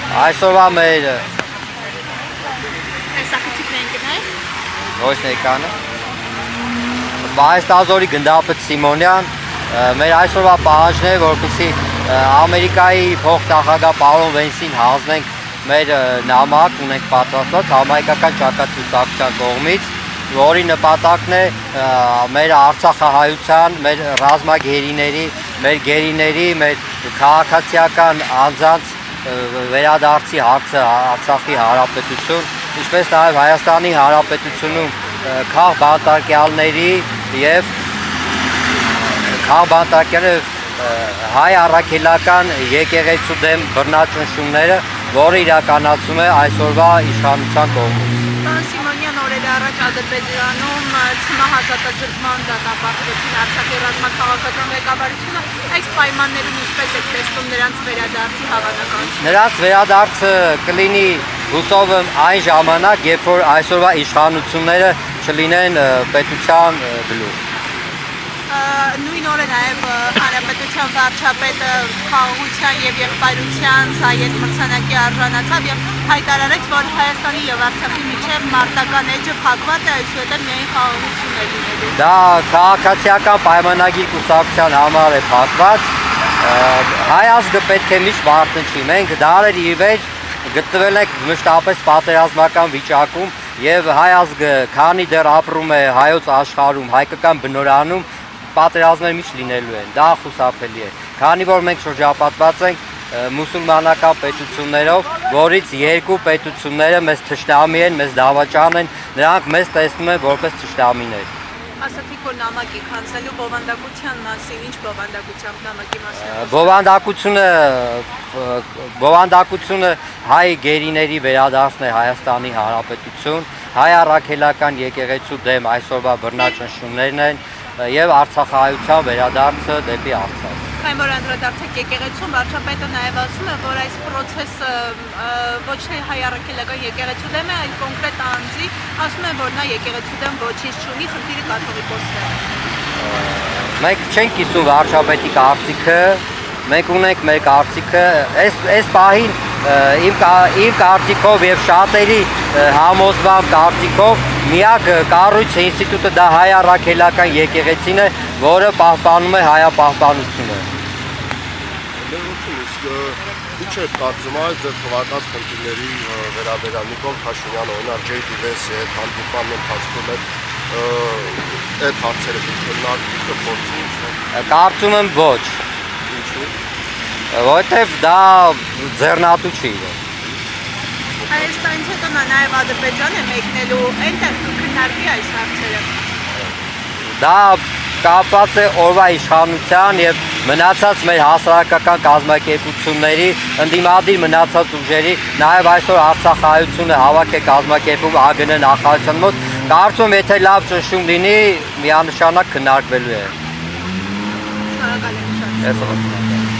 Այսօրվա մեր ոչ ներկանը Բայստազորի գնդապետ Սիմոնյան մեր այսօրվա պահանջն է, որպեսզի Ամերիկայի փոխնախագահ պարոն Վենսին հանձնենք մեր նամակ ունենք պատրաստված համահայկական ճակատագործության կողմից, որի նպատակն է մեր արցախահայության, մեր ռազմագերիների, մեր գերիների, մեր քաղաքացիական անձանց վերադարձի հարցը Արցախի հանրապետություն, ինչպես նաև Հայաստանի Հանրապետությունում քաղբանտարկյալների եւ հայ առաքելական եկեղեցու դեմ բռնաճնշումները, որը իրականացում է այսօրվա իշխանության կողմից։ Պարոն Սիմոնյան, օրեր առաջ Ադրբեջանում ցմահազատազրկման դատապարտեցին Արցախի ռազմաքաղաքական ղեկավարությունը, այս պայմաններում ինչպես է տեսնում նրանց վերադարձի հավանականությունը։ Նրանց վերադարձը կլինի հուսով եմ այն ժամանակ, երբ որ այսօրվա իշխանությունները չլինեն պետության գլուխ։ Նույն օրը նաև հանրապետության վարչապետը խաղաղության եւ եղբայրության Զայեդ մրցանակի արժանացավ եւ հայտարարեց, որ Հայաստանի եւ Արցախի միջև մարտական էջը փակված է, այսուհետև միայն խաղաղություն է լինելու։ Դա քաղաքացիական պայմանագիր կուսակցության համար է փակված։ Հայ ազգը պետք է միշտ մարտնչի։ Մենք դարեր ի վեր գտնվել ենք մշտապես պատերազմական վիճակում եւ հայ ազգը, քանի դեռ ապրում է հայոց աշխարհում, հայկական բնորանում, պատերազմներ միշտ լինելու են, դա խուսափելի է, քանի որ մենք շրջապատված ենք մուսուլմանական պետություններով, որից երկու պետությունները մեզ թշնամի են, մեզ դավաճան են, նրանք մեզ տեսնում են որպես թշնամիներ։ Ասացիք, որ նամակ եք հանձնելու բովանդակության մասին, ինչ բովանդակությամբ նամակի մասին։ Բովանդակությունը հայ գերիների վերադարձն է Հայաստանի Հանրապետություն, հայ առաքելական եկեղեցու դեմ այսօրվա բռնաճնշումներն են եւ արցախահայության վերադարձը դեպի Արցախ։ Քանի որ անդրադարձեք եկեղեցուն, վարչապետը նաև ասում է, որ այս process-ը ոչ թե հայ առաքելական եկեղեցու դեմ է, այլ կոնկրետ անձի, ասում է, որ նա եկեղեցու դեմ ոչինչ չունի, խնդիրը կաթողիկոսն է։ Մենք չենք կիսում վարչապետի կարծիքը, մենք ունենք մեր կարծիքը, այս պահին իմ կարծիքով եւ շատերի համոզված կարծիքով միակ կառույցը ինստիտուտը դա հայ առաքելական եկեղեցին է, որը պահպանում է հայապահպանությունը։ Ինչ է կարծում այդ ձեր թվարկած խնդիրների վերաբերյալ Նիկոլ Փաշինյանը օրինակ J.D. Vance-ի հետ հանդիպման ընթացքում այդ հարցերը քննարկվի կփորձի ինչ։ Կարծում եմ ոչ։ Ինչու՞։ Որովհետև դա ձեռնատու չի։ Հայաստանից հետո նա նաև Ադրբեջան է մեկնելու, այնտեղ կքննարկվի այս հարցերը։ Դա կապված է օրվա իշխանության եւ մնացած մեր հասարակական կազմակերպությունների, ընդդիմադիր մնացած ուժերի, նաեւ այսօր Արցախահայությունը հավաք է կազմակերպում ԱԳՆ նախարարության մոտ, կարծում եթե լավ ճնշում լինի, միանշանակ քննարկվելու է։ Շնորհակալ եմ շատ։